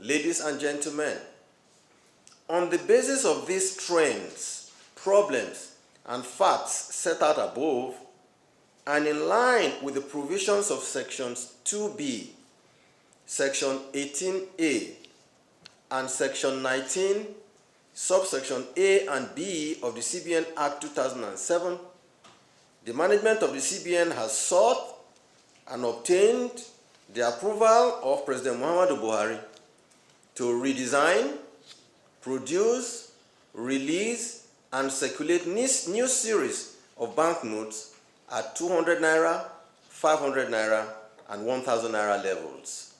Ladies and gentlemen, on the basis of these trends, problems, and facts set out above, and in line with the provisions of Sections 2B, Section 18A, and Section 19, subsection A and B of the CBN Act 2007, the management of the CBN has sought and obtained the approval of President Muhammadu Buhari to redesign, produce, release, and circulate new series of banknotes at 200 Naira, 500 Naira, and 1,000 Naira levels.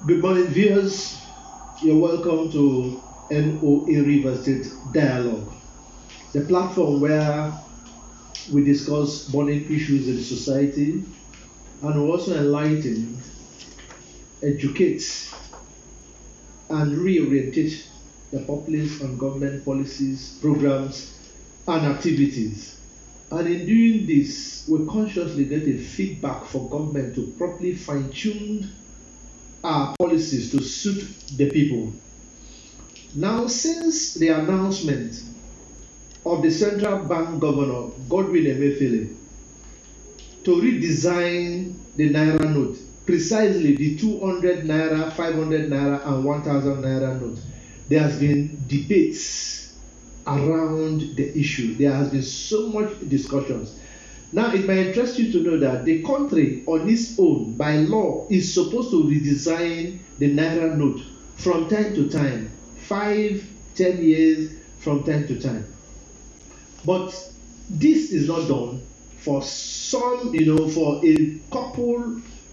Good morning, viewers. You're welcome to NOA River State Dialogue, the platform where we discuss burning issues in society and we also enlighten, educate, and reorientate the populace on government policies, programs, and activities. And in doing this, we consciously get a feedback for government to properly fine-tune our policies to suit the people. Now, since the announcement of the central bank governor, Godwin Emefiele, to redesign the Naira note, precisely the 200 Naira, 500 Naira, and 1,000 Naira note, there has been debates around the issue. There has been so much discussions. Now, it might interest you to know that the country on its own, by law, is supposed to redesign the Naira note from time to time, 5, 10 years from time to time. But this is not done for some, for a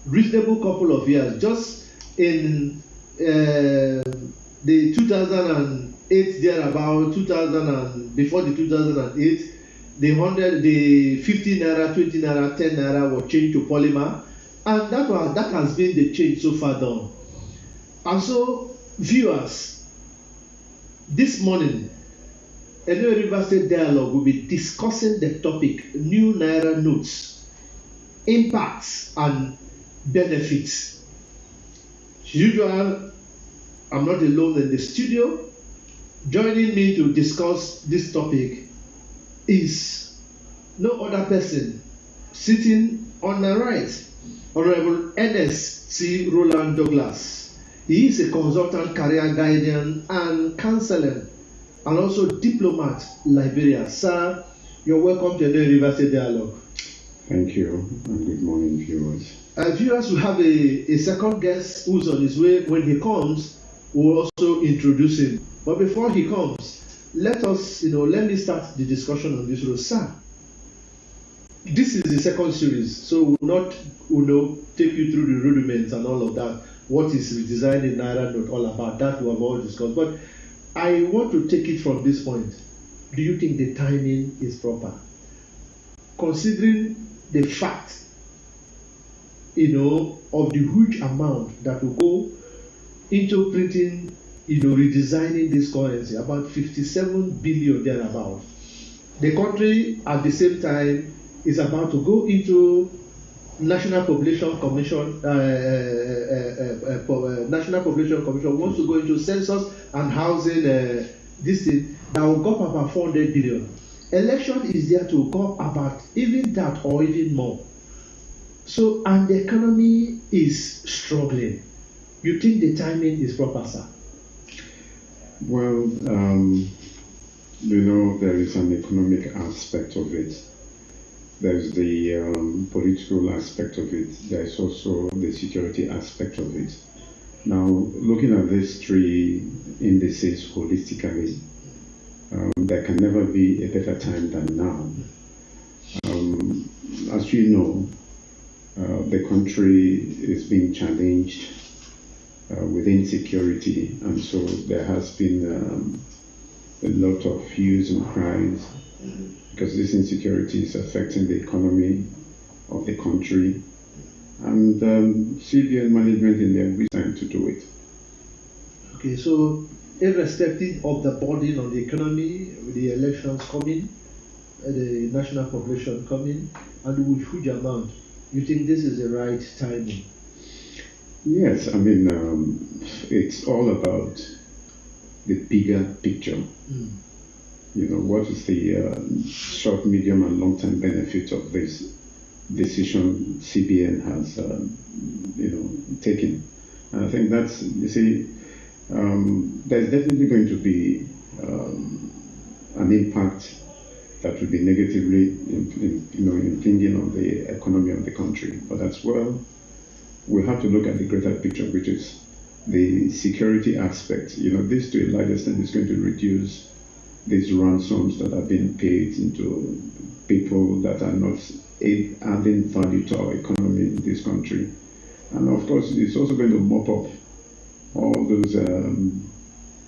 reasonable couple of years. Just in the 2008 thereabout, before the 2008, the 50 Naira, 20 Naira, 10 Naira were changed to polymer, and that has been the change so far done. And so, viewers, this morning, NOA River State Dialogue will be discussing the topic New Naira Notes, Impacts and Benefits. As usual, I'm not alone in the studio. Joining me to discuss this topic is no other person sitting on my right, Honorable NSC ROWLAND Douglas. He is a consultant, career guardian, and counselor, and also diplomat, Liberia. Sir, you're welcome to the River State Dialogue. Thank you, and good morning, viewers. Viewers, we have a second guest who's on his way. When he comes, we'll also introduce him. But before he comes, let me start the discussion on this road. Sir, this is the second series, so we'll not take you through the rudiments and all of that. What is redesigning Naira note all about? That we have all discussed. But I want to take it from this point. Do you think the timing is proper? Considering the fact, of the huge amount that will go into printing, redesigning this currency, about 57 billion thereabout. The country at the same time is about to go into National Population Commission. National Population Commission wants to go into census and housing. This thing that will go up about 400 billion. Election is there to go up about even that or even more. So, and the economy is struggling. You think the timing is proper, sir? Well, there is an economic aspect of it. There's the political aspect of it. There's also the security aspect of it. Now, looking at these three indices holistically, there can never be a better time than now. As you know, the country is being challenged with insecurity, and so there has been a lot of hues and cries because this insecurity is affecting the economy of the country, and CBN management in there is trying to do it. Okay, so irrespective of the burden on the economy, with the elections coming, the national population coming, and with huge amount, You think this is the right timing? Yes, I mean, it's all about the bigger picture. You know, what is the short, medium, and long-term benefit of this decision CBN has, taken? And I think that's, you see, there's definitely going to be an impact that will be negatively, impinging on the economy of the country. But as well, we have to look at the greater picture, which is the security aspect. You know, this to a large extent is going to reduce these ransoms that are being paid into people that are not adding value to our economy in this country. And of course, it's also going to mop up all those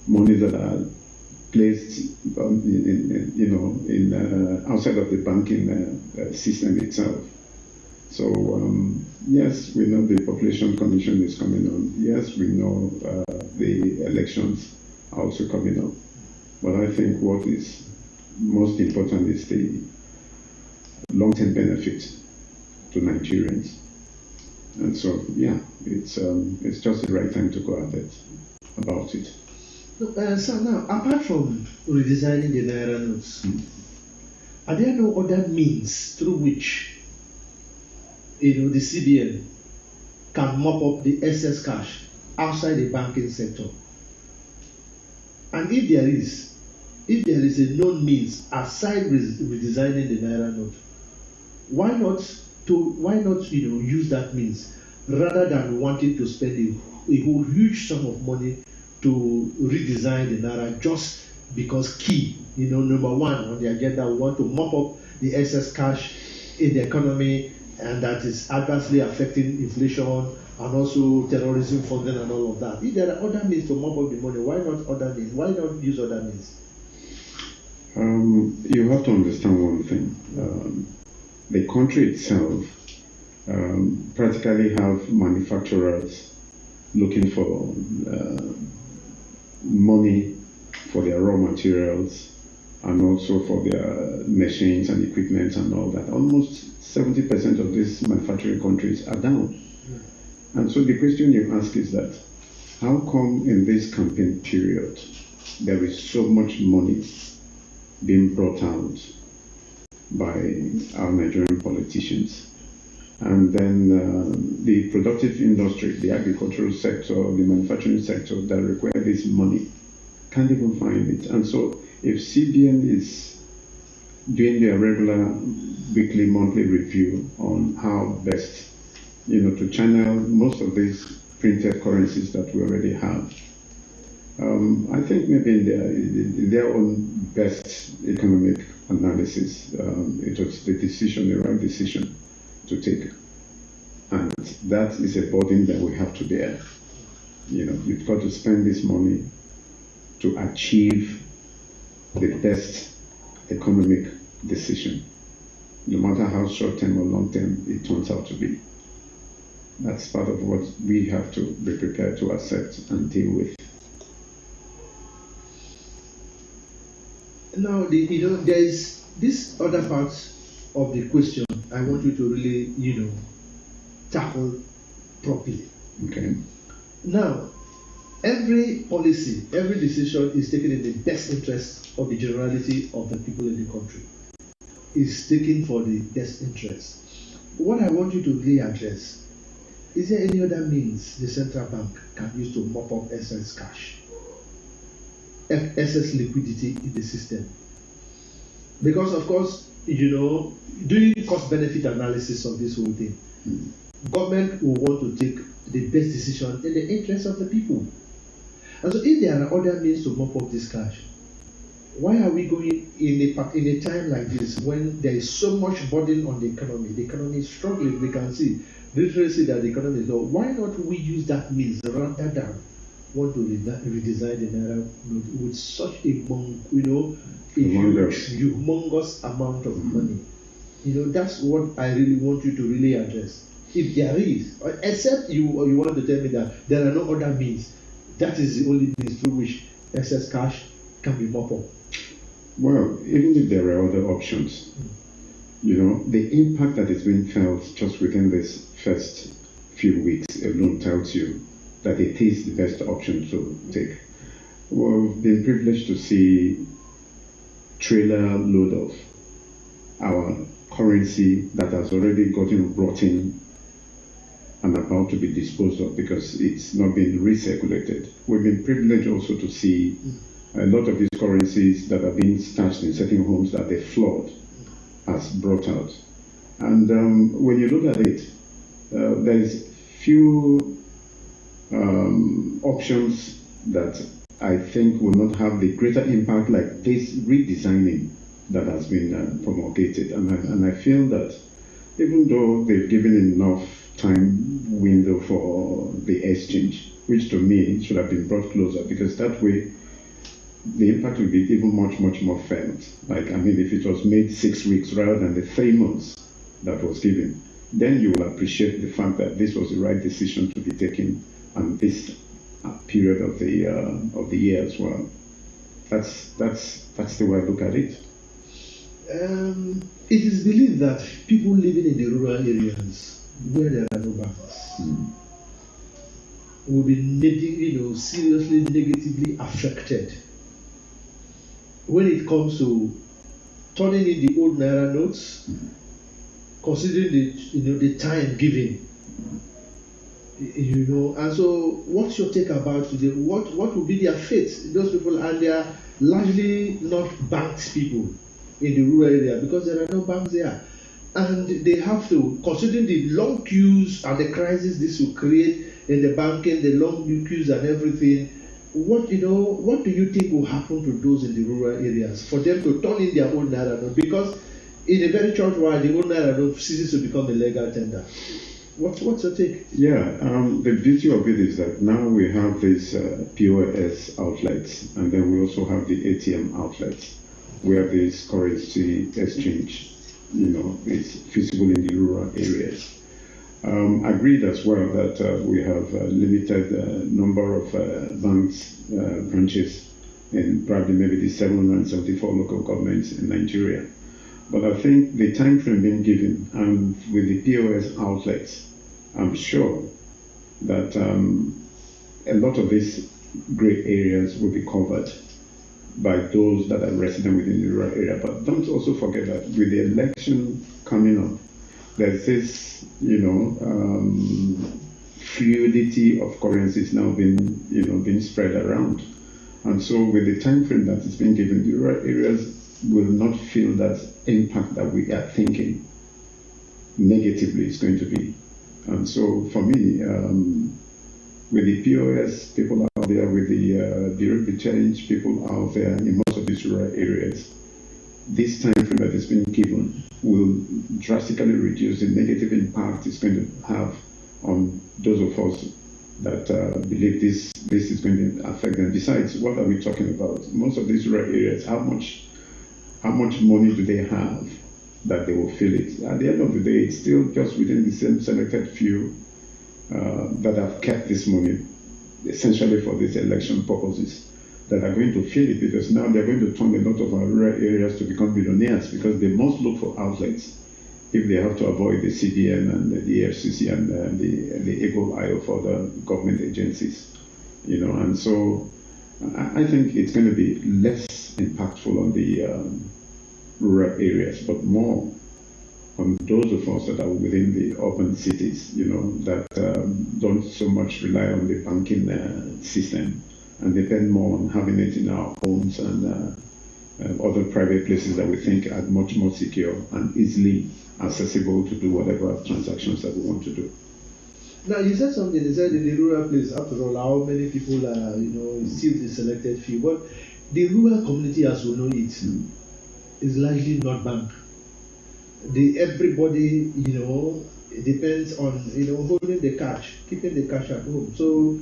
monies that are placed, outside of the banking system itself. So yes, we know the population commission is coming on. Yes, we know the elections are also coming up. But I think what is most important is the long-term benefit to Nigerians. And so, yeah, it's just the right time to go at it about it. So now, apart from redesigning the NAIRA notes, are there no other means through which, the CBN can mop up the excess cash outside the banking sector? And if there is a known means aside redesigning the NAIRA note, why not use that means rather than wanting to spend a whole huge sum of money to redesign the NAIRA just because number one on the agenda, we want to mop up the excess cash in the economy, and that is adversely affecting inflation and also terrorism funding and all of that. If there are other means to mop up the money, why not other means? Why not use other means? You have to understand one thing. The country itself practically have manufacturers looking for money for their raw materials and also for their machines and equipment and all that. Almost 70% of these manufacturing countries are down. And so the question you ask is that, how come in this campaign period there is so much money being brought out by our Nigerian politicians? And then the productive industry, the agricultural sector, the manufacturing sector that require this money can't even find it. And so if CBN is doing their regular weekly, monthly review on how best, to channel most of these printed currencies that we already have, I think maybe in their own best economic analysis, it was the right decision to take. And that is a burden that we have to bear. You've got to spend this money to achieve the best economic decision, no matter how short-term or long-term it turns out to be. That's part of what we have to be prepared to accept and deal with. Now, there is this other part of the question I want you to really, tackle properly. Okay. Now, every policy, every decision is taken in the best interest of the generality of the people in the country. Is taken for the best interest. What I want you to really address, is there any other means the central bank can use to mop up excess cash, excess liquidity in the system? Because of course, doing cost-benefit analysis of this whole thing, government will want to take the best decision in the interest of the people. And so if there are other means to mop up this cash, why are we going in a time like this when there is so much burden on the economy? The economy is struggling. We can see literacy that the economy is low. Why not we use that means rather than want to redesign the NAIRA with such a humongous amount of money? That's what I really want you to really address. If there is, except you want to tell me that there are no other means, that is the only means through which excess cash can be mopped up. Well, even if there are other options, the impact that is being felt just within this first few weeks alone tells you that it is the best option to take. We've been privileged to see trailer load of our currency that has already gotten rotten and about to be disposed of because it's not been recirculated. We've been privileged also to see a lot of these currencies that are being stashed in certain homes that the flood has brought out. And when you look at it, there's few options that I think will not have the greater impact like this redesigning that has been promulgated. And I feel that even though they've given enough time window for the exchange, which to me should have been brought closer, because that way the impact will be even much more felt. Like, I mean, if it was made 6 weeks rather than the 3 months that was given, then you will appreciate the fact that this was the right decision to be taken and this period of the year as well. That's the way I look at it. It is believed that people living in the rural areas where there are no banks will be seriously negatively affected when it comes to turning in the old NAIRA notes, considering the time given. And so what's your take about today? What will be their fate? Those people, and they are largely not banked people in the rural area because there are no banks there. And they have to, considering the long queues and the crisis this will create in the banking, the long queues and everything, what do you think will happen to those in the rural areas for them to turn in their own NAIRA note? Because in a very short while, the old NAIRA note ceases to become a legal tender. What's your take? Yeah, the beauty of it is that now we have these POS outlets, and then we also have the ATM outlets where this currency exchange, is feasible in the rural areas. Agreed as well that we have a limited number of banks, branches in probably maybe the 774 local governments in Nigeria. But I think the time frame being given and with the POS outlets, I'm sure that a lot of these grey areas will be covered by those that are resident within the rural area. But don't also forget that with the election coming up, there's this, fluidity of currencies now being spread around. And so with the time frame that is being given, the rural areas will not feel that impact that we are thinking negatively is going to be. And so for me, with the POS people out there, with the Bureau Change people out there in most of these rural areas, this time frame that is being given will drastically reduce the negative impact it's going to have on those of us that believe this is going to affect them. Besides, what are we talking about? Most of these rural areas, how much money do they have that they will feel it? At the end of the day, it's still just within the same selected few that have kept this money, essentially for these election purposes, that are going to feel it, because now they're going to turn a lot of our rural areas to become billionaires because they must look for outlets if they have to avoid the CBN and the EFCC and the eagle eye of other government agencies, And so I think it's going to be less impactful on the rural areas, but more on those of us that are within the urban cities, that don't so much rely on the banking system and depend more on having it in our homes and other private places that we think are much more secure and easily accessible to do whatever transactions that we want to do. Now, you said something, you said in the rural place, after all, how many people are, still the selected few, but the rural community as we know it is largely not banked. Everybody, it depends on, holding the cash, keeping the cash at home. So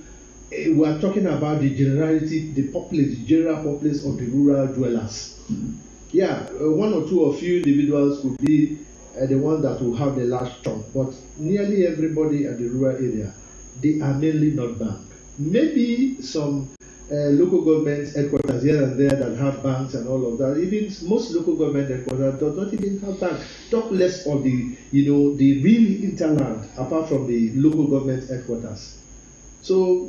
we are talking about the generality, the general populace of the rural dwellers. Yeah, one or two or few individuals could be the one that will have the large chunk, but nearly everybody at the rural area, they are mainly not banked. Maybe some local government headquarters here and there that have banks and all of that. Even most local government headquarters do not even have banks. Talk less of the, the really hinterland, apart from the local government headquarters. So,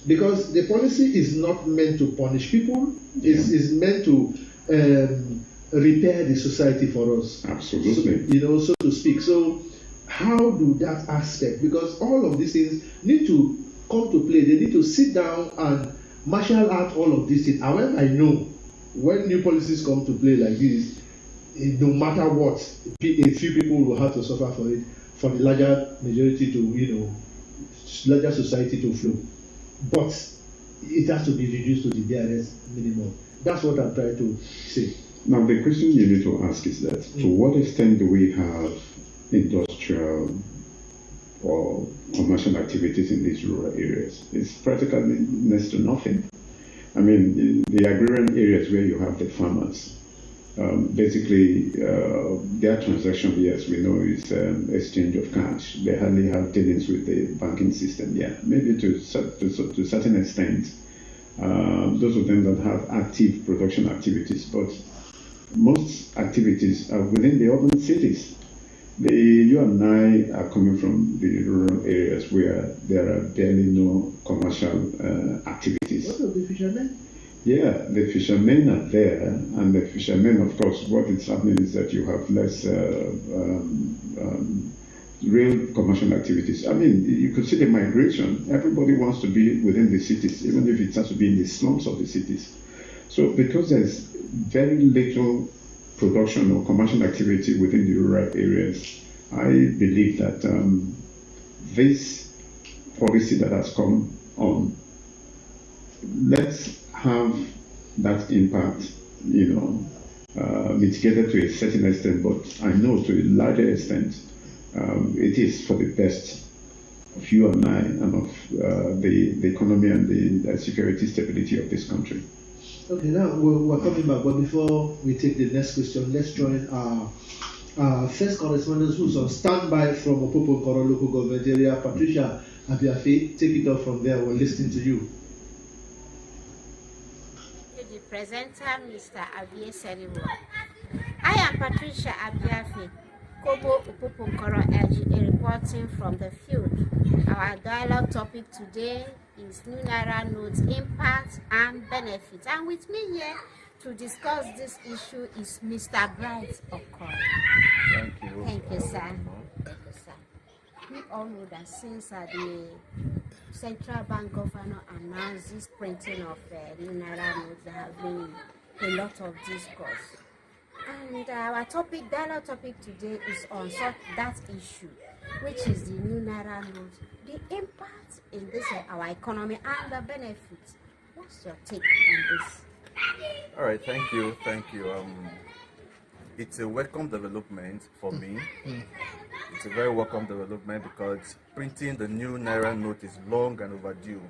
because the policy is not meant to punish people, it's meant to repair the society for us. Absolutely. So to speak. So, how do that aspect? Because all of these things need to come to play. They need to sit down and marshal out all of these things. However, I know when new policies come to play like this, no matter what, a few people will have to suffer for it, for the larger majority to, larger society to flow. But it has to be reduced to the DRS minimum. That's what I'm trying to say. Now, the question you need to ask is that, to what extent do we have industrial or commercial activities in these rural areas? It's practically next to nothing. I mean, the agrarian areas where you have the farmers, basically their transaction, yes, we know is exchange of cash. They hardly have dealings with the banking system. Yeah, maybe to a certain extent, those of them that have active production activities, but most activities are within the urban cities. You and I are coming from the rural areas where there are barely no commercial activities. What of the fishermen? Yeah, the fishermen are there, and the fishermen, of course, what is happening is that you have less real commercial activities. I mean, you could see the migration. Everybody wants to be within the cities, even if it has to be in the slums of the cities. So because there's very little production or commercial activity within the rural areas, I believe that this policy that has come on, let's have that impact, mitigated to a certain extent, but I know to a larger extent, it is for the best of you and I and of the economy and the security stability of this country. Okay, now we're coming back, but before we take the next question, let's join our first correspondent who's on standby from Opoponkoro local government area, Patricia Abiafe. Take it off from there. We're listening to you. The presenter, Mr. AMEZHINIM. I am Patricia Abiafe, Kobo Opoponkoro LGA, reporting from the field. Our dialogue topic today is New NAIRA notes impact and benefits. And with me here to discuss this issue is Mr. Bright Okoro. Thank you. Thank you, sir. Thank you, sir. We all know that since the central bank governor announced this printing of New NAIRA notes, there have been a lot of discourse. And our dialogue topic today is on that issue, which is the New NAIRA notes, the impact in this our economy and the benefits. What's your take on this? All right, thank you. It's a welcome development for me. It's a very welcome development because printing the new NAIRA note is long and overdue.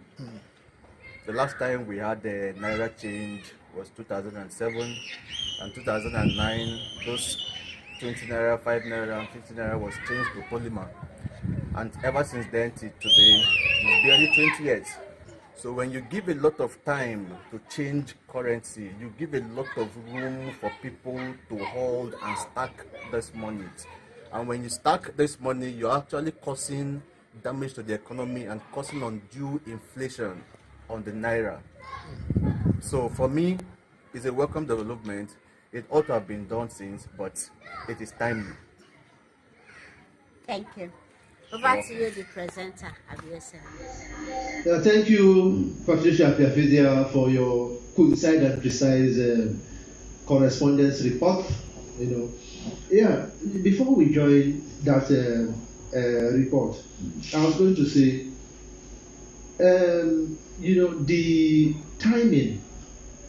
The last time we had the NAIRA change was 2007, and 2009 those 20 Naira, 5 Naira and 50 Naira was changed to polymer, and ever since then till today it's barely 20 years. So when you give a lot of time to change currency, you give a lot of room for people to hold and stack this money. And when you stack this money, you're actually causing damage to the economy and causing undue inflation on the Naira. So for me, it's a welcome development. It ought to have been done since, but it is timely. Thank you. Over to you, the presenter, AMEZHINIM. Thank you, Patricia Abiafe, for your concise and precise correspondence report. Before we join that report, I was going to say,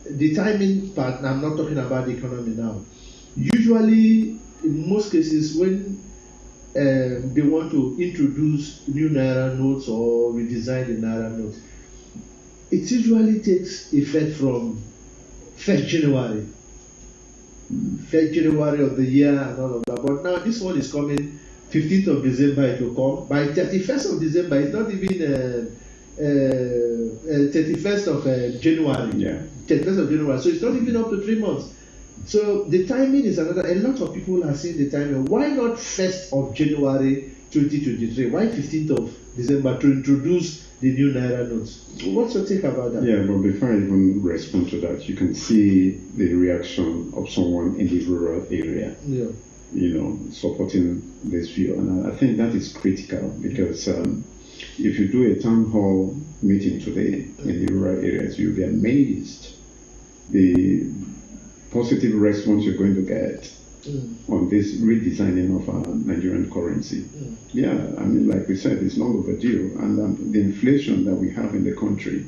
the timing part, and I'm not talking about the economy now. Usually, in most cases, when they want to introduce new NAIRA notes or redesign the NAIRA notes, it usually takes effect from 1st January. 1st January of the year and all of that. But now this one is coming 15th of December, it will come. By 31st of December, it's not even 31st of January. Yeah. 31st of January. So it's not even up to 3 months. So the timing is another. A lot of people are saying the timing. Why not 1st of January 2023? Why 15th of December to introduce the new NAIRA notes? What's your take about that? Yeah, but before I even respond to that, you can see the reaction of someone in the rural area. Yeah. You know, supporting this view, and I think that is critical because if you do a town hall meeting today in the rural areas, you'll be amazed the positive response you're going to get on this redesigning of our Nigerian currency. Yeah, I mean, like we said, it's long overdue, and the inflation that we have in the country,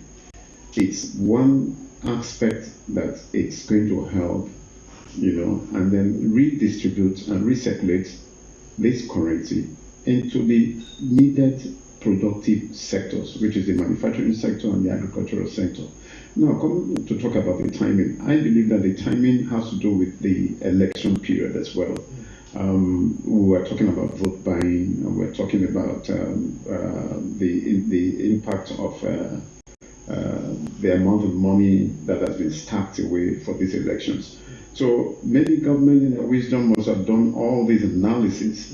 it's one aspect that it's going to help, you know, and then redistribute and recirculate this currency into the needed productive sectors, which is the manufacturing sector and the agricultural sector. Now, coming to talk about the timing, I believe that the timing has to do with the election period as well. We were talking about vote buying, and we're talking about the impact of the amount of money that has been stacked away for these elections. So maybe government in their wisdom must have done all these analysis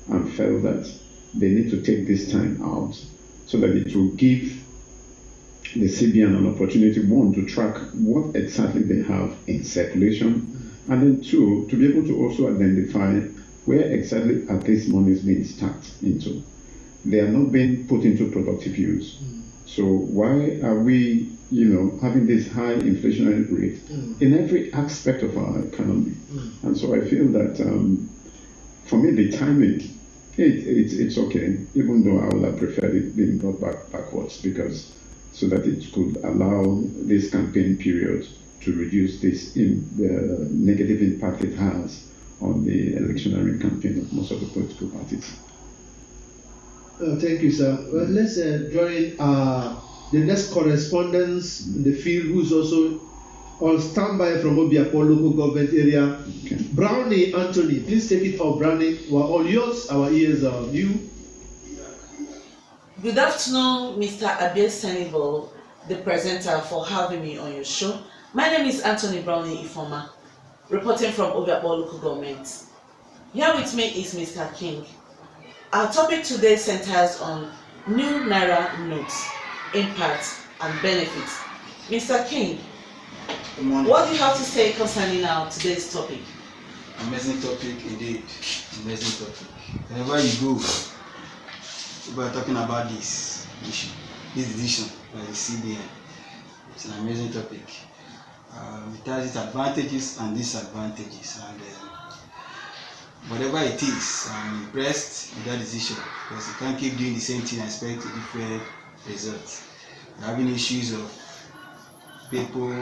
and felt that they need to take this time out so that it will give the CBN an opportunity, one, to track what exactly they have in circulation, and then two, to be able to also identify where exactly are these monies being stacked into. They are not being put into productive use. So why are we, you know, having this high inflationary rate in every aspect of our economy? And so I feel that for me the timing, it's okay, even though I would have preferred it being brought backwards, because so that it could allow this campaign period to reduce this the negative impact it has on the electionary campaign of most of the political parties. Thank you, sir. Well, let's join the next correspondent in the field, who's also on standby from Obiakpo local government area. Okay. Brownie Anthony, please take it off. Brownie, we're all yours. Our ears are on you. Good afternoon, Mr. AMEZHINIM, the presenter, for having me on your show. My name is Anthony Brownie Ifoma, reporting from Obiakpo local government. Here with me is Mr. King. Our topic today centers on new NAIRA notes, impact and benefits. Mr. King, what do you have to say concerning today's topic? Amazing topic indeed. Amazing topic. Wherever you go, people are talking about this issue, this decision by the CBN. It's an amazing topic. It has its advantages and disadvantages, and whatever it is, I'm impressed with that decision, because you can't keep doing the same thing and expect a different result. We're having issues of people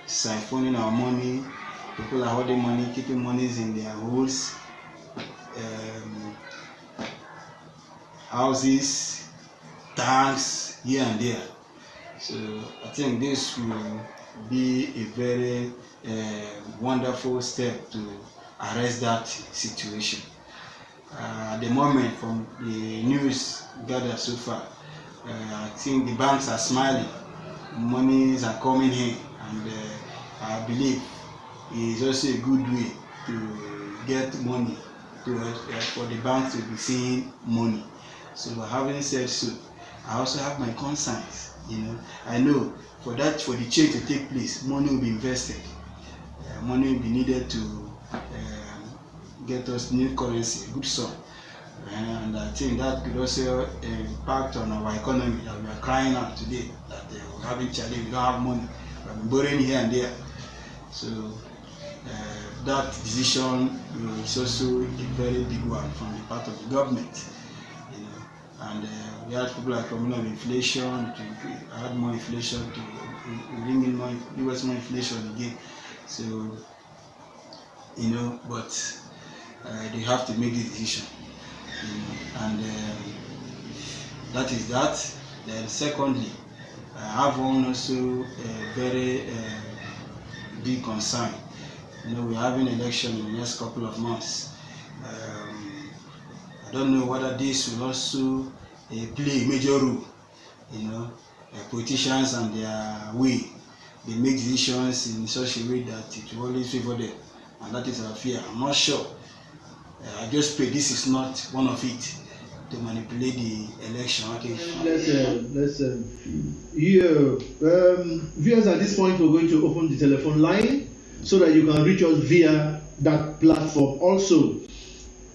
siphoning our money, people are holding money, keeping monies in their holes, houses, tanks here and there. So I think this will be a very wonderful step to arrest that situation. At the moment, from the news gathered so far, I think the banks are smiling, monies are coming in, and I believe it is also a good way to get money, for the banks to be seeing money. So having said so, I also have my concerns. I know for the change to take place, money will be invested. Money will be needed to get us new currency, a good sum. And I think that could also impact on our economy, that we are crying out today, that we're having challenge, we don't have money, we're borrowing here and there. So that decision is also a very big one from the part of the government. And we had people like coming of inflation, to add more inflation, to bring in more, US more inflation again. So, but they have to make this decision. And that is that. Then secondly, I have one also a very big concern. We're having an election in the next couple of months. I don't know whether this will also play a major role politicians and their way. They make decisions in such a way that it will always favor them, and that is our fear. I'm not sure. I just pray this is not one of it to manipulate the election. Viewers, at this point, we're going to open the telephone line so that you can reach us via that platform. Also,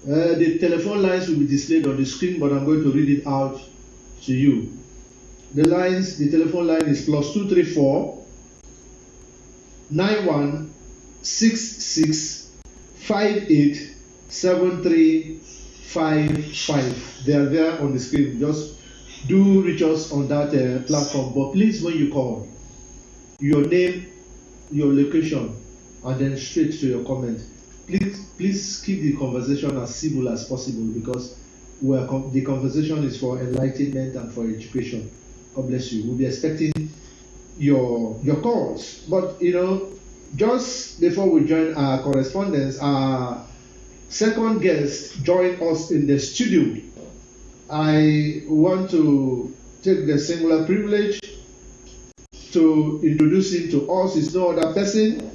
the telephone lines will be displayed on the screen, but I'm going to read it out to you. The telephone line is +234 9166 58 7355. They are there on the screen. Just do reach us on that platform. But please, when you call, your name, your location, and then straight to your comment. Please keep the conversation as civil as possible, because the conversation is for enlightenment and for education. God bless you. We'll be expecting your calls. But just before we join our correspondents, our second guest joined us in the studio. I want to take the singular privilege to introduce him to us. He's no other person.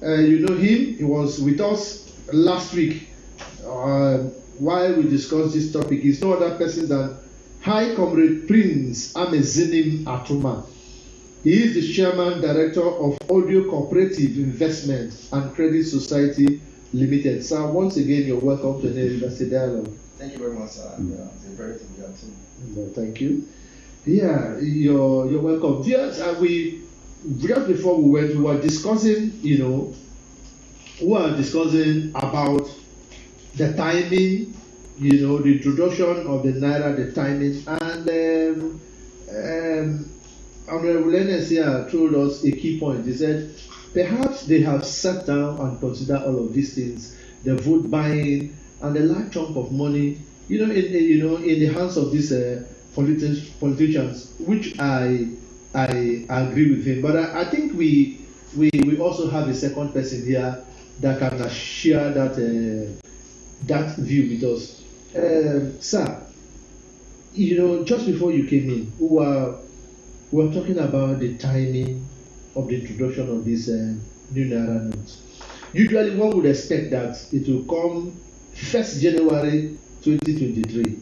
You know him. He was with us last week while we discussed this topic. He's no other person than High Comrade Prince AMEZHINIM ATUMA. He is the Chairman Director of ODIO Cooperative Investment and Credit Society Limited. Sir, once again, you're welcome to the University Dialogue. Thank you very much, sir. It's a very good job too. Thank you. Yeah, you're welcome. Yes, we just before we went, we were discussing, about the timing, the introduction of the NAIRA, the timing, and Honorable NS here told us a key point. He said, perhaps they have sat down and considered all of these things, the vote buying and the large chunk of money, in the hands of these politicians, which I agree with him. But I think we also have a second person here that can share that view with us. Sir, just before you came in, we were talking about the timing of the introduction of this new NAIRA notes. Usually one would expect that it will come 1st January 2023.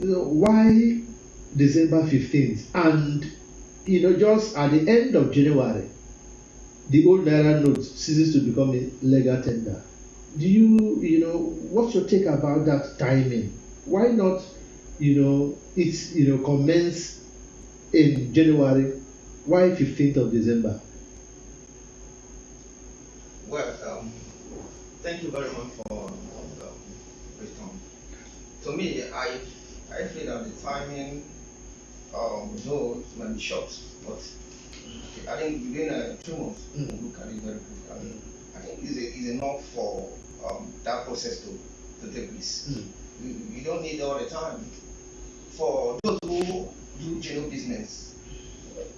Why December 15th? And just at the end of January, the old NAIRA note ceases to become a legal tender. Do what's your take about that timing? Why not, commence in January? Why 15th of December? Well, thank you very much for response. To me, I feel that the timing though might be short, but I think within 2 months, we'll look at it very quickly. I think it's enough for that process to take place. You don't need all the time. For those who do general business,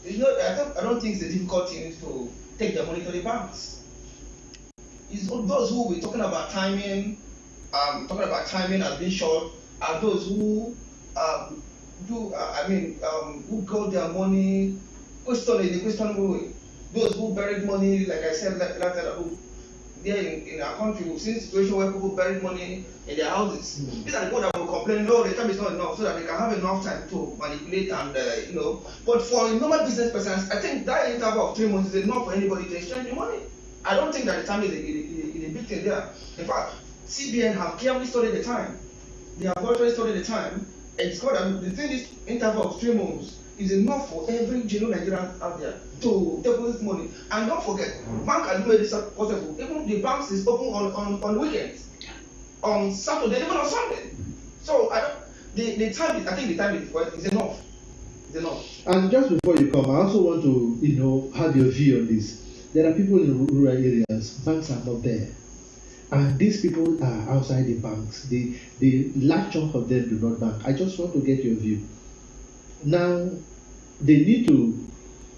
I don't think it's a difficult thing to take the money to the banks. It's those who we're talking about timing, has been short, are those who who got their money questionable way. Those who buried money, like I said, there in our country, we've seen a situation where people buried money in their houses. These are the people that will complain, no, the time is not enough, so that they can have enough time to manipulate and, But for a normal business person, I think that interval of 3 months is enough for anybody to exchange the money. I don't think that the time is a big thing there. In fact, CBN have carefully studied the time. They have already studied the time and discovered that within this interval of 3 months is enough for every genuine Nigerian out there to deposit money. And don't forget, bank has made this possible. Even the banks is open on weekends, on Saturday, even on Sunday. So I think the time is enough. It's enough. And just before you come, I also want to have your view on this. There are people in rural areas, banks are not there. And these people are outside the banks. The large chunk of them do not bank. I just want to get your view. Now, they need to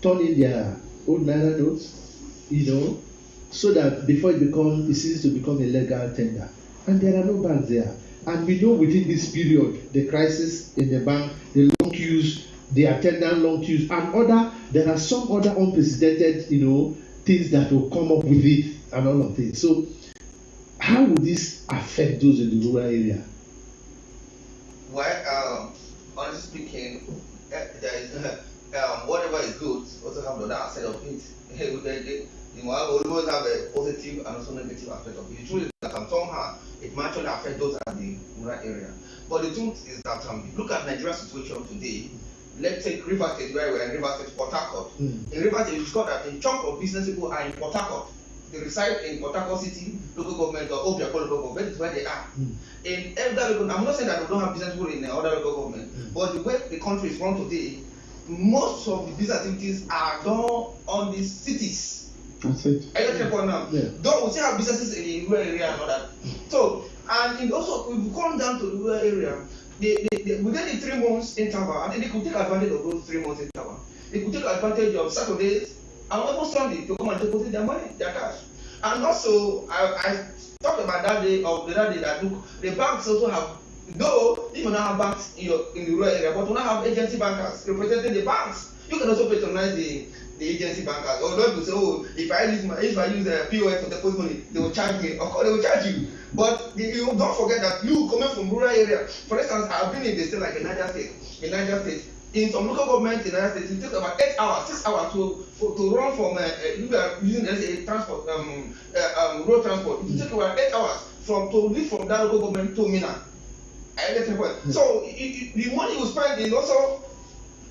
turn in their old NAIRA notes, so that before it ceases to become a legal tender. And there are no banks there. And we know within this period, the crisis in the bank, the long queues the attendant long queues, and there are some other unprecedented, things that will come up with it and all of this. So how will this affect those in the rural area? Well, honestly speaking, there is whatever is good also have the other side of it. You will always have a positive and also negative aspect of it. The truth is that somehow it might actually affect those at the rural area. But the truth is that look at Nigeria's situation today. Let's take River State, where we are in River State, Port Harcourt. In River State, you discover that a chunk of business people are in Port Harcourt. They reside in Port Harcourt City, local government, or ODIO local government. Is where they are. In every local, I'm not saying that we don't have business people in other local government, but the way the country is run today, most of the business activities are done on the cities. That's it. I get your point now. Yeah. Though we still have businesses in the rural area and all that. So, and also, if we come down to the rural area, within the 3 months interval, I think they could take advantage of those 3 months interval. They could take advantage of Saturdays and almost Sunday to come and deposit their money, their cash. And also, I talked about that day that look, the banks also have, though you don't have banks in the rural area, but we now have agency bankers representing the banks. You can also patronize the agency bankers. Or don't say, oh, if I use POS to deposit money, they will charge me. Of course, they will charge you. But you don't forget that you coming from rural area. For instance, I've been in the state like in Niger State. In some local government in Niger State, it takes about 8 hours, 6 hours to run from you are using a transport, road transport. It takes about 8 hours to leave from that local government to Mina. I get the point. So the money you spend in also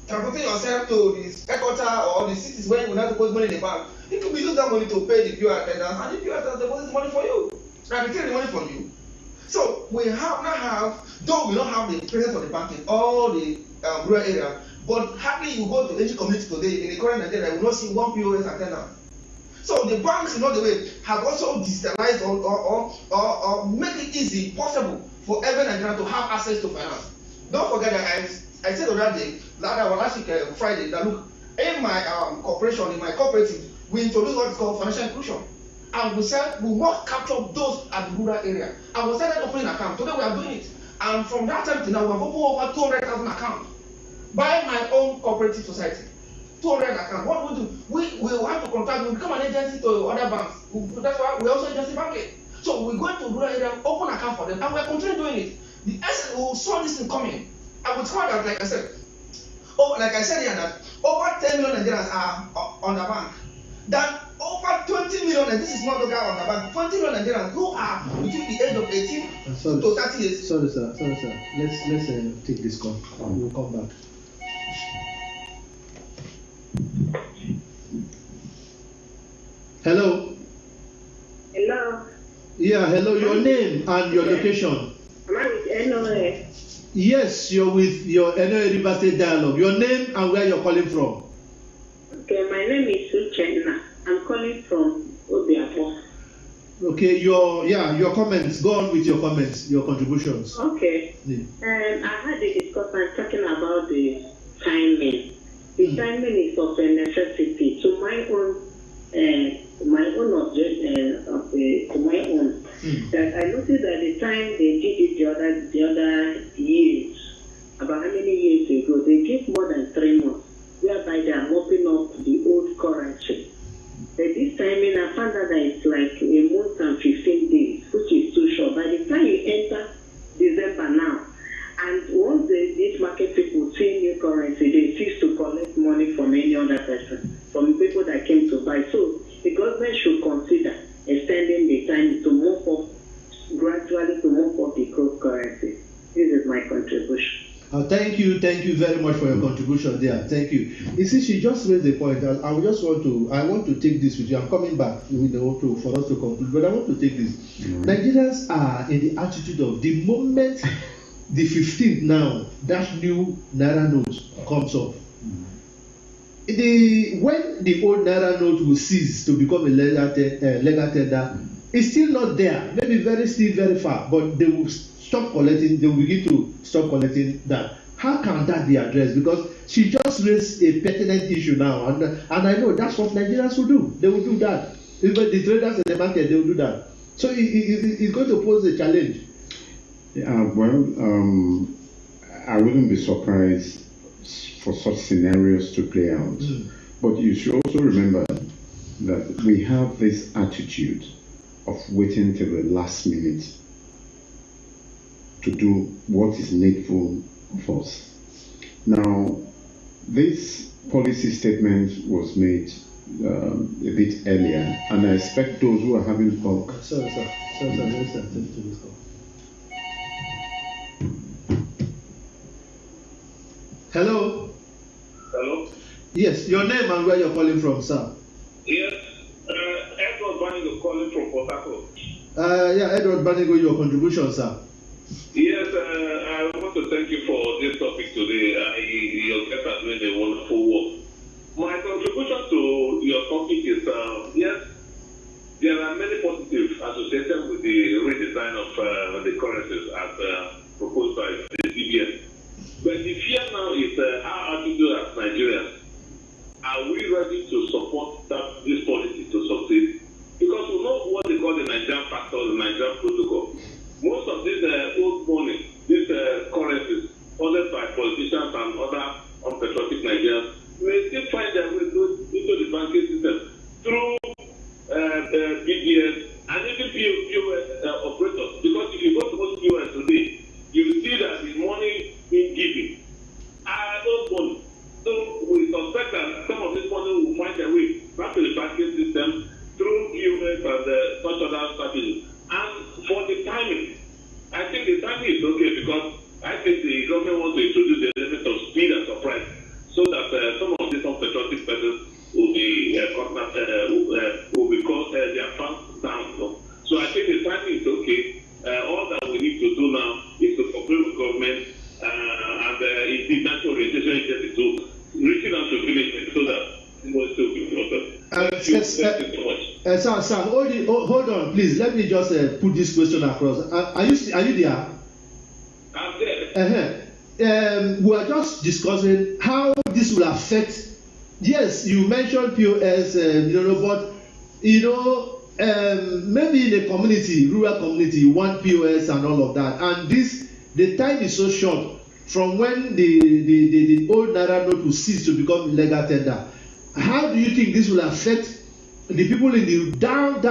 transporting yourself to the headquarters or the cities where you will not deposit money in the bank, you could use that money to pay the pure attendants, and the pure attendants deposit money for you. And they take the money from you. So we though we don't have the presence of the bank in all the rural area, but hardly you go to any community today in the current Nigeria, you will not see one POS attendant. So the banks in all the way have also digitalized or make it easy, possible for every Nigerian to have access to finance. Don't forget that I said the other day, last week Friday, that look, in my corporation, in my cooperative, we introduced what is called financial inclusion. And we said we must capture those at the rural area. And we started opening accounts. Today we are doing it. And from that time to now, we have opened over 200,000 accounts by my own cooperative society. 200 accounts. What we do? We will have to contact, we become an agency to other banks. That's why we also agency banking. So we go into rural area, open account for them, and we are continuing doing it. The essence, we saw this thing coming. I would tell that, like I said here, that over 10 million Nigerians are on the bank. That over 20 million, and this is not the guy on the bank, 20 million Nigerians who are between the age of 18 to 30 years. Sorry, sir. Let's take this call. We'll come back. Hello. Hello. Yeah, hello. Your name and your location. Am I with NOA? Yes, you're with your NOA River State Dialogue. Your name and where you're calling from. Okay, my name is Uchenna. I'm calling from ODIO. Okay, your comments. Go on with your comments, your contributions. Okay. Yeah. I had a discussion talking about the timing. The timing is of a necessity. To my own that I noticed at the time they did it the other years, about how many years ago, they gave more than 3 months, whereby they are mopping up the old currency. But this time I found out that it's like a month and 15 days, which is too short. By the time you enter December now, and once these market people see new currency, they cease to collect money from any other person, from people that came to buy. So the government should consider extending the time to move up, gradually to move up the core currency. This is my contribution. Thank you very much for your contribution there. Thank you. You see, she just raised a point. I want to take this with you. I'm coming back for us to conclude, but I want to take this. Nigerians are in the attitude of the moment the 15th now, that new NAIRA note comes up. When the old NAIRA note will cease to become a legal tender, it's still not there. Maybe still very far, but they will stop collecting. They will begin to stop collecting that. How can that be addressed? Because she just raised a pertinent issue now, and I know that's what Nigerians will do. They will do that. Even the traders in the market, they will do that. So it's going to pose a challenge. I wouldn't be surprised for such scenarios to play out. But you should also remember that we have this attitude of waiting till the last minute to do what is needful of us. Now, this policy statement was made a bit earlier, and I expect those who are having talk. Sorry, let's attend to this call. Hello? Hello? Yes, your name and where you're calling from, sir? Yes, Edward Banigo calling from Port Harcourt. Yeah, Edward Banigo, your contribution, sir. Yes, I want to thank you for this topic today. Your guests are doing a wonderful work. My contribution to your topic is, yes, there are many positives associated with the redesign of the currencies as proposed by the CBN. But the fear now is our attitude as Nigerians. Are we ready to support this policy to succeed? Because we know what they call the Nigerian factor, the Nigerian protocol. Most of these old money, these currencies, ordered by politicians and other unpatriotic Nigerians, may still find their way into the banking system through BDS and even POS operators. Because if you go to most POS today, you see that the money being given are old money. So we suspect that some of this money will find their way back to the banking system through POS and such other strategies. And for the timing, I think the timing is okay because I think the government wants to introduce the element of speed and surprise so that some of these unpatriotic persons will be called their funds down. So I think the timing is okay. All that we need to do now is to cooperate with government and the national orientation agency to reaching out to villages so that most will be Sir, hold on, please. Let me just put this question across. Are you there? I'm there. We are just discussing how this will affect. Yes, you mentioned POS, but maybe in a community, rural community, you want POS and all of that, and the time is so short from when the old Naira note will cease to become legal tender. How do you think this will affect the people in the down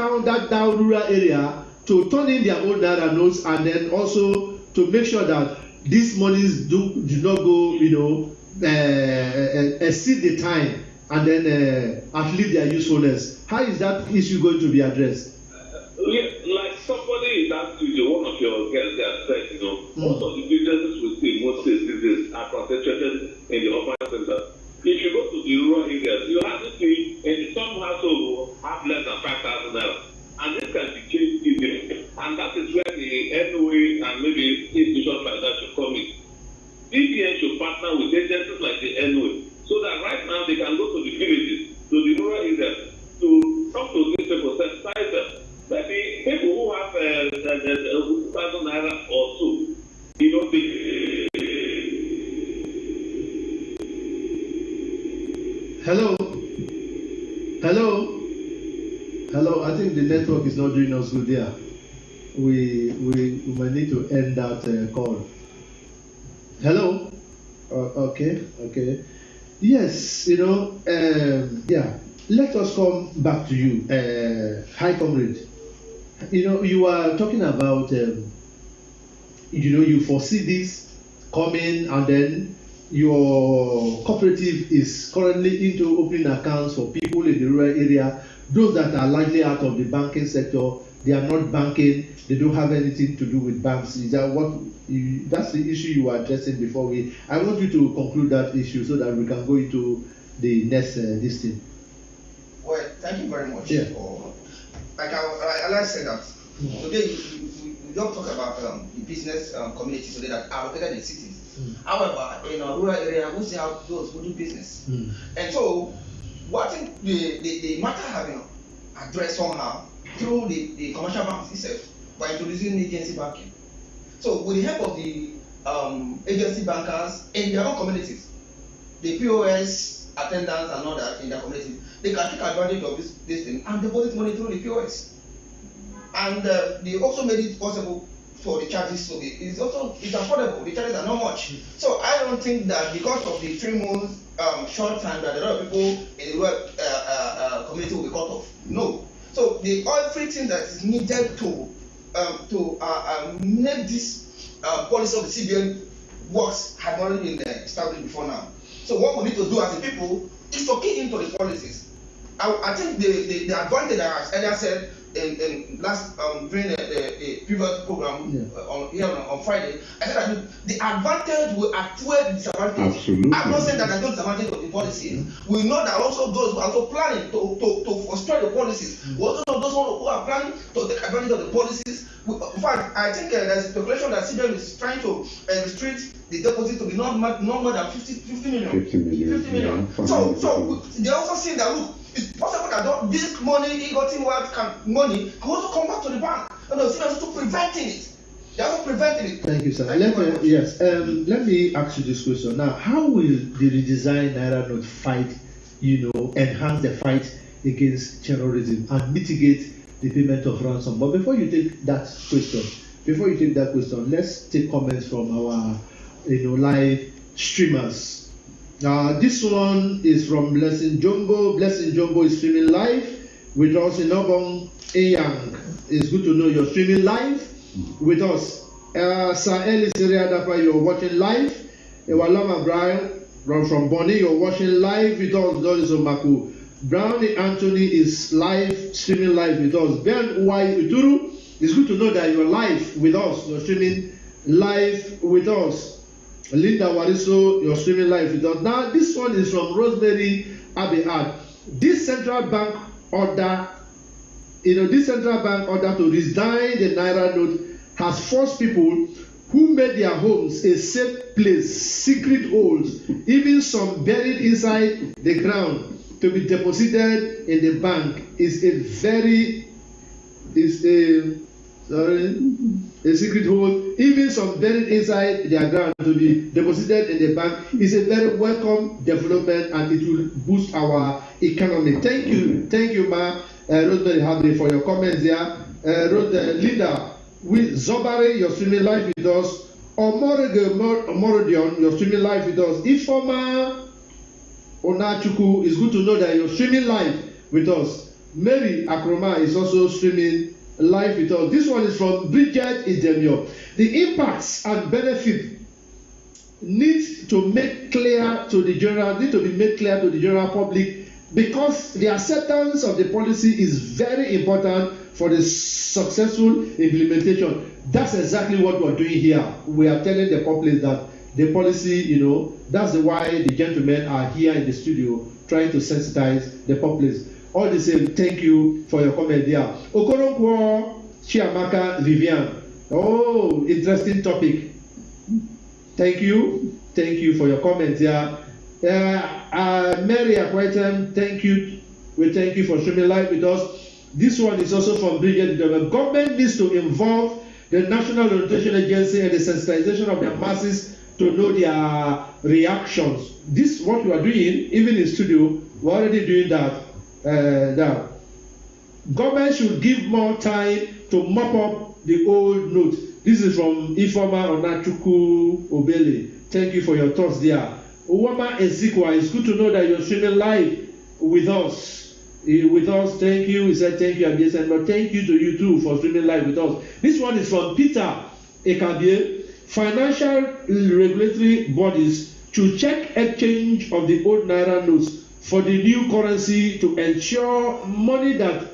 rural area to turn in their old Naira notes, and then also to make sure that these monies do not go, exceed the time and then outlive their usefulness? How is that issue going to be addressed? Like somebody in that studio, one of your guests there said, most of the businesses we see most cases are concentrated in the urban center. If you go to the rural areas, you have to see in some households have less than 5,000 naira, and this can be changed easily. And that is where the NOA and maybe institutions like that should come in. DPN should partner with agencies like the NOA, so that right now they can go to the villages, to the rural areas, to talk to these people, sensitize them. That the people who have 2,000 naira or so, Hello. I think the network is not doing us good there. We might need to end that call. Hello. Okay. Yes, yeah. Let us come back to you, Hi Comrade. You are talking about, you foresee this coming, and then your cooperative is currently into opening accounts for people in the rural area, those that are largely out of the banking sector. They are not banking, they don't have anything to do with banks. Is that that's the issue you were addressing before I want you to conclude that issue so that we can go into the next this thing. Well, thank you very much. Yeah. Like I said that today we don't talk about the business community today that are located in cities. However, in a rural area, we still have those who do business. And so, what the matter having addressed somehow through the commercial banks itself by introducing agency banking. So, with the help of the agency bankers in their own communities, the POS attendants and all that in their community, they can take advantage of this thing and deposit money through the POS. And they also made it possible for the charges to be, it's affordable. The charges are not much. So I don't think that because of the 3 months short time that a lot of people in the work community will be cut off. No. So everything that is needed to make this policy of the CBN works had already been established before now. So what we need to do as a people is to key into the policies. I think the advantage that I earlier said in last during the previous program on Friday, I said that the advantage will outweigh the disadvantage. Absolutely. I'm not saying that there's no disadvantage of the policies. We know that also those who are also planning to frustrate the policies. We also know those who are planning to take advantage of the policies. In fact, I think there's speculation that CBN is trying to restrict the deposit to be not more than 50 million. 50 million. Yeah, so they also see that look, it's possible that this money, ill-gotten wealth, money can also come back to the bank. And the CBN is also preventing it. They are also preventing it. Thank you, sir. Let me ask you this question now. How will the redesigned NAIRA note fight, enhance the fight against terrorism and mitigate the payment of ransom? But before you take that question, let's take comments from our live streamers. This one is from Blessing Jumbo. Blessing Jumbo is streaming live with us in Obong Eyang. It's good to know you're streaming live with us. Sir Eli Siriadapa, you're watching live. Ewalama Brian from Bonnie, you're watching live with us. Doris Omaku. Brownie Anthony is live, streaming live with us. Ben Uwai Uturu, it's good to know that you're live with us. You're streaming live with us. Linda Wariso, you're streaming live with us. Now, this one is from Rosemary Abiad. This central bank order to resign the NAIRA note has forced people who made their homes a safe place, secret holes, even some buried inside the ground, to be deposited in the bank is a secret hole, even some buried inside their ground to be deposited in the bank is a very welcome development, and it will boost our economy. Thank you, Ma Rosemary Habri, for your comments there. Linda with Zobari, you're streaming live with us. Omorodion, you're streaming live with us. Ifoma Onachuku, it's good to know that you're streaming live with us. Mary Akroma is also streaming live with us. This one is from Bridget Idemio. The impacts and benefits need to be made clear to the general public, because the acceptance of the policy is very important for the successful implementation. That's exactly what we're doing here. We are telling the public that the policy, that's why the gentlemen are here in the studio trying to sensitize the public. All the same, thank you for your comment there. Okoronkwo Chiamaka Vivian. Oh, interesting topic. Thank you for your comment there. Mary Akwaitem, thank you. We thank you for streaming live with us. This one is also from Bridget. The government needs to involve the National Orientation Agency and the sensitization of the masses to know their reactions. This what we are doing, even in studio, we're already doing that. Government should give more time to mop up the old note. This is from Ifoma Onachuku Obele. Thank you for your thoughts there. Uwama Ezekwa, it's good to know that you're streaming live with us. Thank you. He said thank you, Abiesan, but thank you to you too for streaming live with us. This one is from Peter Ekabie. Financial regulatory bodies to check exchange of the old NAIRA notes for the new currency to ensure money that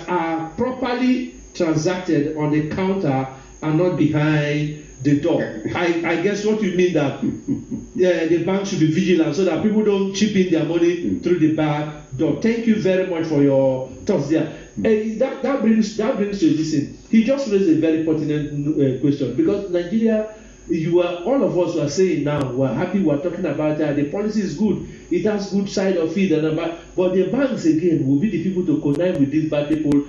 are properly transacted on the counter and not behind the door. I guess what you mean that the bank should be vigilant so that people don't chip in their money through the back door. Thank you very much for your thoughts there. That brings to listen. He just raised a very pertinent question, because Nigeria, all of us were saying now, we're happy, we're talking about that. The policy is good, it has good side of it, but the banks again will be the people to connive with these bad people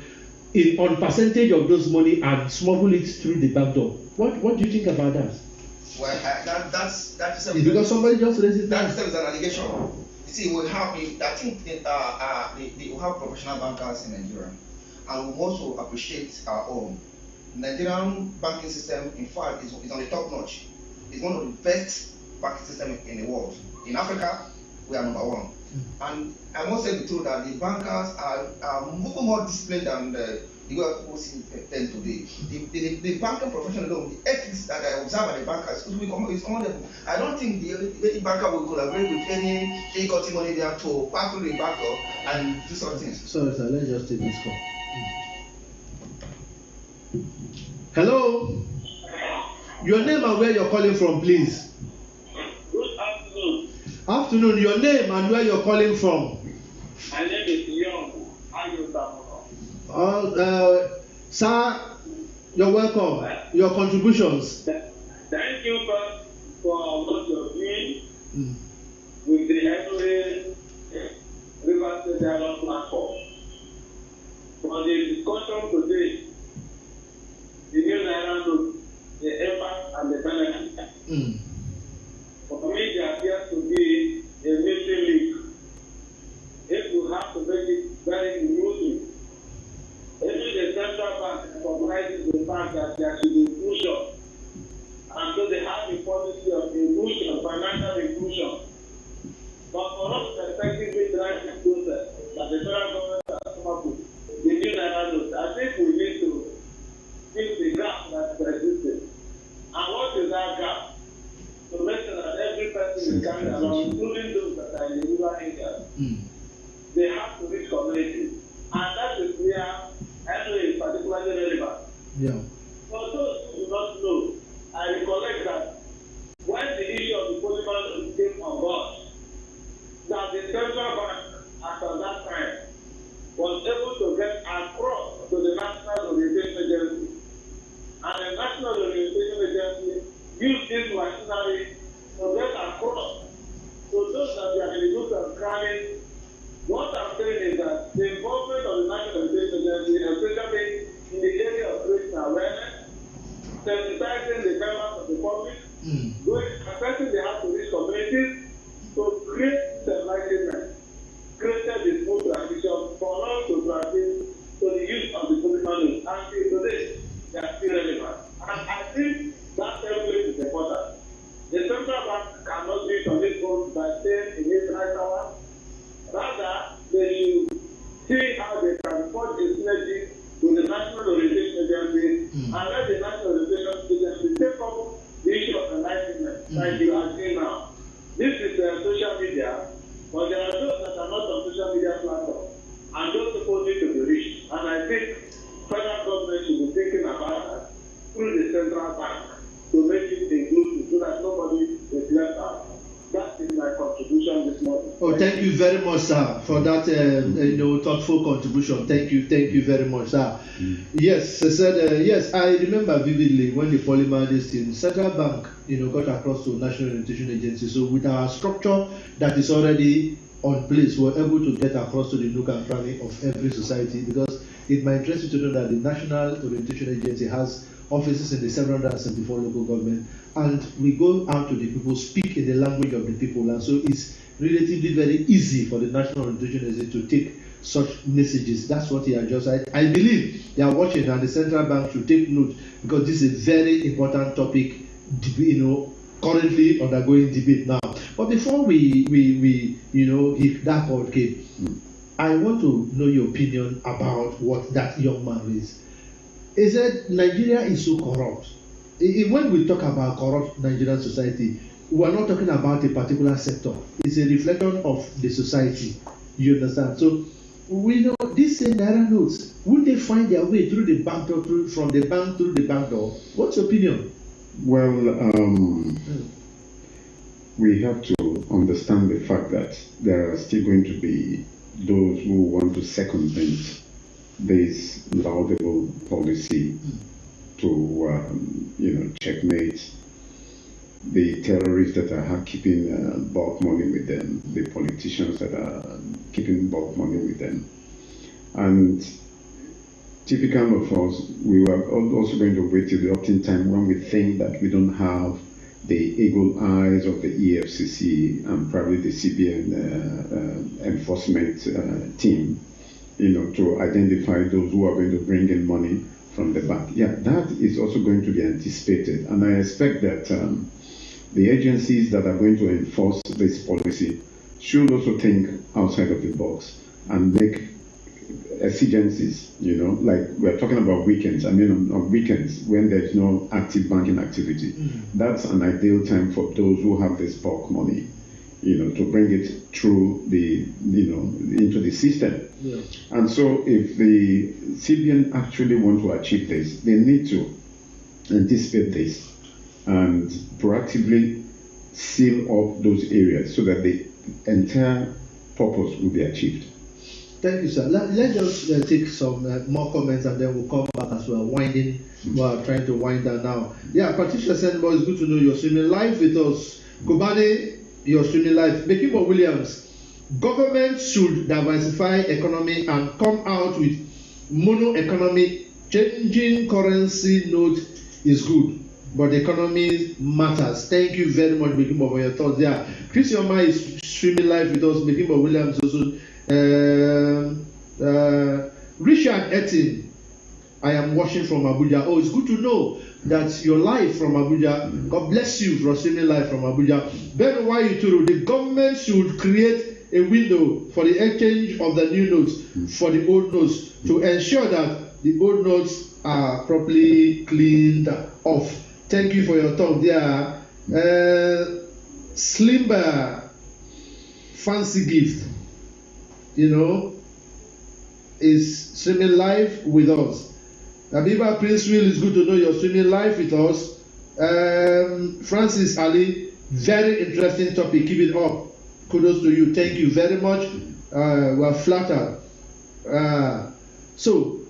on percentage of those money and smuggle it through the back door. What do you think about that? Well, that's because somebody just raised it. That is an allegation. You see, we have, I think we have professional bankers in Nigeria, and we also appreciate our own. Nigerian banking system, in fact, is on the top notch. It's one of the best banking systems in the world. In Africa, we are number one. And I must say the truth that the bankers are more disciplined than the way people see them today. The banking profession alone, the ethics that I observe at the bankers is commendable. I don't think any banker will collaborate with any cutting money there to pass through the back door and do something. Sorry, sir, let's just take this call. Hello? Your name and where you're calling from, please. Good afternoon. Afternoon, your name and where you're calling from. My name is Young. Sir, you're welcome. Your contributions. Thank you for what you're doing with the NOA River State Dialogue platform. For the discussion today, the new NAIRA note, the impact and the benefit. For me, there appears to be a missing link. If you have to make it very amusing, even the central bank recognizes the fact that there should be inclusion, and so they have a policy of inclusion, financial inclusion. But for us to effectively drive the process that the federal government has come up with, the new NAIRA note, I think we need to fix the gap that is existing. And what is that gap? To make sure that every person is carried along, including those that are in the rural areas, they have to reach communities. And that is where NOA is particularly relevant. Yeah. For those who do not know, I recollect that when the issue of the polymer came on board, that the central bank at that time was able to get across to the National Orientation Agency. And the National Orientation Agency used this machinery to get across to those that are in the use of crying. What I'm saying is that the involvement of the National Orientation Agency, especially in the area of creating awareness, sensitizing the members of the public, assessing the outreach communities to create enlightenment, created the smooth transition for us to practice to the use of the polymer. Until today, they are still relevant. And I think that template is important. The central bank cannot do it on its own by staying in its right hour. Rather, they should see how they can forge a synergy with the National Orientation Agency and let the National Orientation Agency take up the issue of enlightenment, like you are saying now. This is social media, but there are those that are not on social media platforms, and those people need to be reached. And I think federal government should be thinking about that through the central bank to make it inclusive so that nobody is left out. That is my contribution this morning. Oh, thank you very much, sir, for that thoughtful contribution. Thank you very much, sir. Yes, I said yes. I remember vividly when the polymer this thing, central bank, got across to National Orientation Agency. So with our structure that is already on place, we're able to get across to the nook and cranny of every society, because it might interest you to know that the National Orientation Agency has offices in the 774 local government, and we go out to the people, speak in the language of the people, and so it's relatively very easy for the National Orientation Agency to take such messages. That's what he has just said. I believe they are watching, and the central bank should take note, because this is a very important topic, currently undergoing debate now. But before we hit that point, okay, I want to know your opinion about what that young man raised. He said Nigeria is so corrupt. When we talk about corrupt Nigerian society, we are not talking about a particular sector. It's a reflection of the society. You understand? So we know these NAIRA notes, would they find their way through the bank door, from the bank through the bank door? What's your opinion? Well, we have to understand the fact that there are still going to be those who want to circumvent this laudable policy to checkmate the terrorists that are keeping bulk money with them, the politicians that are keeping bulk money with them. And typical of us, we were also going to wait till the opting time when we think that we don't have the eagle eyes of the EFCC and probably the CBN enforcement team to identify those who are going to bring in money from the bank. Yeah, that is also going to be anticipated. And I expect that the agencies that are going to enforce this policy should also think outside of the box and make exigencies, like we're talking about weekends. I mean, on weekends when there's no active banking activity, that's an ideal time for those who have this bulk money, to bring it through into the system. Yeah. And so if the CBN actually want to achieve this, they need to anticipate this and proactively seal up those areas so that the entire purpose will be achieved. Thank you, sir. Let's just take some more comments and then we'll come back as we're winding. We're trying to wind down now. Yeah, Patricia Sandbo, it's good to know you're streaming live with us. COMRADE, you're streaming live. Mekimo Williams, government should diversify economy and come out with mono economy. Changing currency note is good, but the economy matters. Thank you very much, Mekimo, for your thoughts. Yeah, Chris Yoma is streaming live with us. Mekimo Williams also. Richard Etin, I am watching from Abuja. Oh, it's good to know that you're live from Abuja. God bless you for streaming live from Abuja. Ben Wayuturu, the government should create a window for the exchange of the new notes for the old notes to ensure that the old notes are properly cleaned off. Thank you for your talk there. Slimber, fancy gift. Is streaming live with us. Abiba Prince Will, is good to know you're streaming live with us. Francis Ali, very interesting topic. Keep it up. Kudos to you. Thank you very much. We're flattered. So,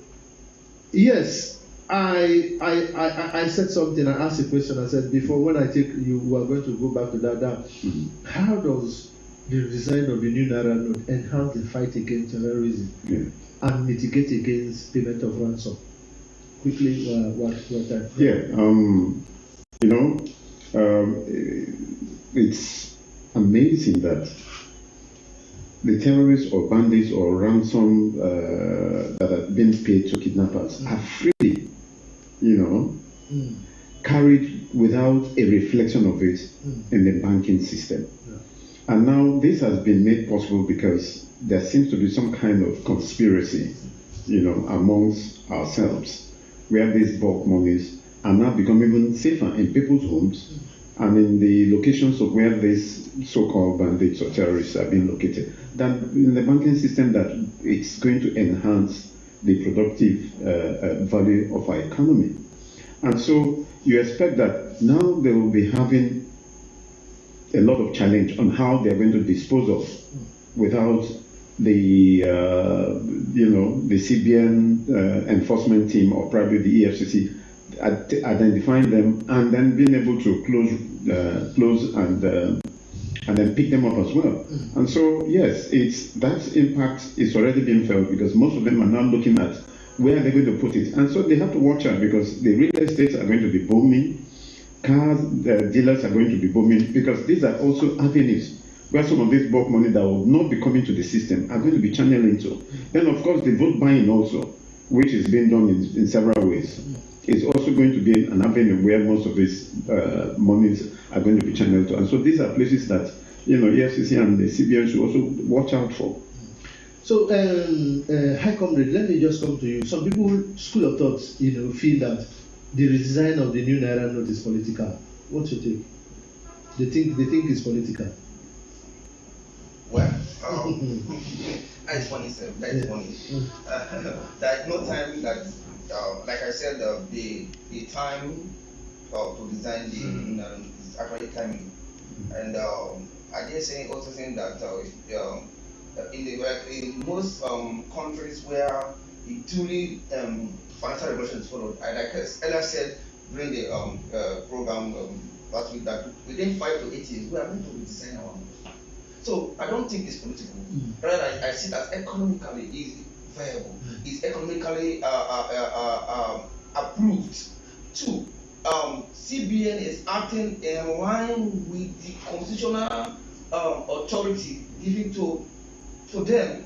yes, I said something. I asked a question. I said before, when I take you, we are going to go back to that. How does the design of the new NAIRA note enhance the fight against terrorism and mitigate against payment of ransom? Quickly, what time? It's amazing that the terrorists or bandits or ransom that have been paid to kidnappers are freely, carried without a reflection of it in the banking system. And now this has been made possible because there seems to be some kind of conspiracy, amongst ourselves, where these bulk monies are now becoming even safer in people's homes and in the locations of where these so-called bandits or terrorists are being located, than in the banking system, that it's going to enhance the productive value of our economy. And so you expect that now they will be having a lot of challenge on how they're going to dispose of without the the CBN enforcement team, or probably the EFCC identifying them and then being able to close and then pick them up as well. And so yes, that impact is already being felt, because most of them are now looking at where they're going to put it, and so they have to watch out, because the real estates are going to be booming. Cars, dealers are going to be booming, because these are also avenues where some of this bulk money that will not be coming to the system are going to be channeled into. Then, of course, the vote buying also, which is being done in several ways, is also going to be an avenue where most of these monies are going to be channeled to. And so these are places that EFCC and the CBN should also watch out for. So, High Comrade, let me just come to you. Some people, school of thought, feel that the redesign of the new NAIRA note is political. What's your take? They think it's political. Well, that is funny, sir. That is funny. There is no time that, like I said, the time to design the new NAIRA note is actually timing. And I dare also saying that in most countries where it truly financial regulation is followed, like Ella said during the program last week, that within 5 to 8 years we are going to redesign our money. So I don't think it's political. Rather, I see that economically is viable, is economically approved. Two, CBN is acting in line with the constitutional authority given to them,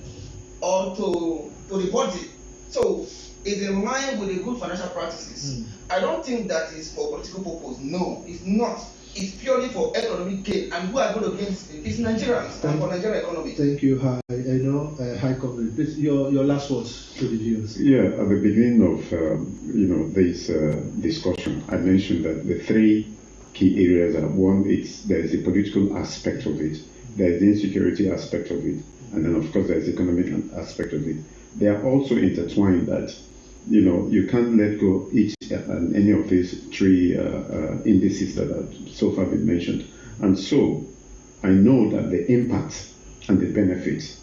or to to the body. So it's in line with the good financial practices. I don't think that is for political purpose. No, it's not. It's purely for economic gain, and who are going to gain is Nigerians and for Nigerian economy. Thank you, High. High Comrade. Please, your last words to the viewers. Yeah, at the beginning of this discussion, I mentioned that the three key areas are: one, there is the political aspect of it, there is the insecurity aspect of it, and then of course there is the economic aspect of it. They are also intertwined. That you can't let go each and any of these three indices that have so far been mentioned. And so I know that the impact and the benefit,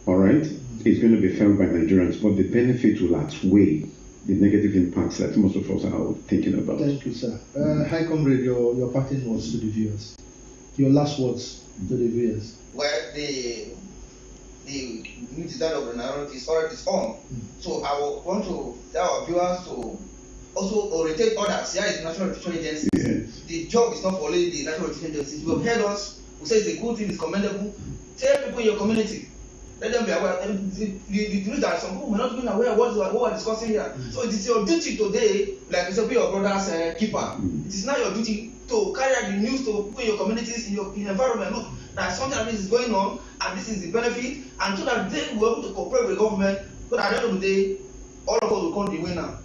all right, is going to be felt by Nigerians, but the benefit will outweigh the negative impacts that most of us are thinking about. Thank you, sir. High Comrade, your parting words to the viewers. Your last words to the viewers. Well, the new design of the NAIRA is already on. So I will want to tell our viewers to also orientate others. Here is the National Nutrition Agency. Yes. The job is not for only the National Nutrition Agency. You have heard us. We say it's a good thing, it's commendable. Tell people in your community. Let them be aware. And the news that some people may not be aware of what we're discussing here. So it is your duty today, like you said, be your brother's keeper. It is now your duty to carry out the news to people in your communities, in your environment. Look, that something like this is going on, and this is the benefit, and so that they will be able to cooperate with the government, so that at the end of the day, all of us will come the winner.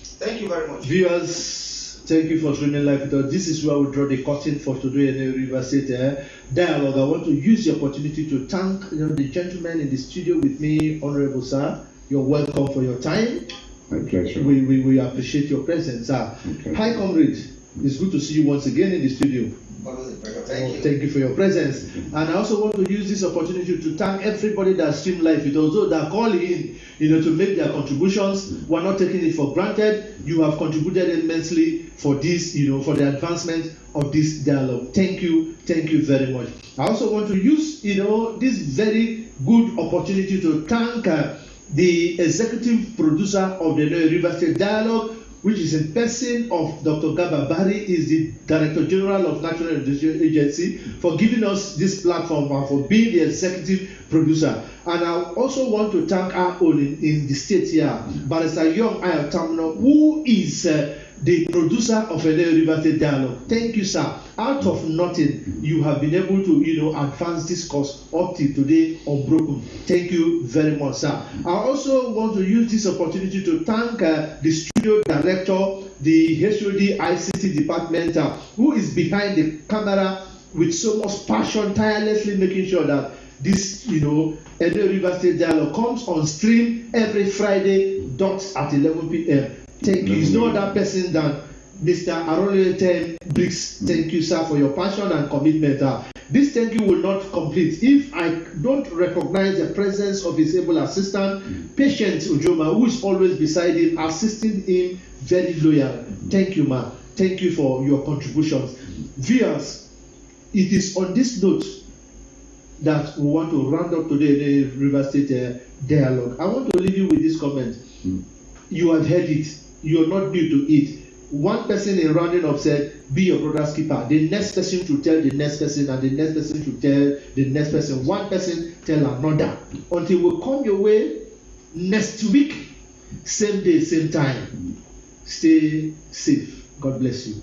Thank you very much. Viewers, thank you for streaming live with us. This is where we draw the curtain for today in the River State Dialogue. I want to use the opportunity to thank the gentleman in the studio with me, Honorable Sir. You're welcome for your time. My pleasure. We appreciate your presence, sir. Okay. Hi, Comrade. It's good to see you once again in the studio. Thank you for your presence. And I also want to use this opportunity to thank everybody that streamed live with us, those that call in, to make their contributions. We're not taking it for granted. You have contributed immensely for this, for the advancement of this dialogue. Thank you very much. I also want to use, this very good opportunity to thank the executive producer of the NOA River State Dialogue, which is in person of Dr. Gaba Bari, is the Director General of National Nutrition Agency, for giving us this platform and for being the executive producer. And I also want to thank our own in the state here, Barrister Young ATUMA, who is the producer of NOA River State Dialogue. Thank you, sir. Out of nothing, you have been able to, advance this course up till today unbroken. Thank you very much, sir. I also want to use this opportunity to thank the studio director, the HOD ICT department, who is behind the camera with so much passion, tirelessly making sure that this, NOA River State Dialogue comes on stream every Friday, dots at 11 p.m. Thank you. It's no other person than Mr. Arolete Briggs. Thank you, sir, for your passion and commitment. This thank you will not complete if I don't recognize the presence of his able assistant, Patient Ujoma, who is always beside him, assisting him, very loyal. Thank you, ma. Thank you for your contributions. Viewers, it is on this note that we want to round up today the River State Dialogue. I want to leave you with this comment. You have heard it. You are not new to it. One person in rounding up said, be your brother's keeper. The next person should tell the next person, and the next person should tell the next person. One person tell another. Until we come your way next week, same day, same time. Stay safe. God bless you.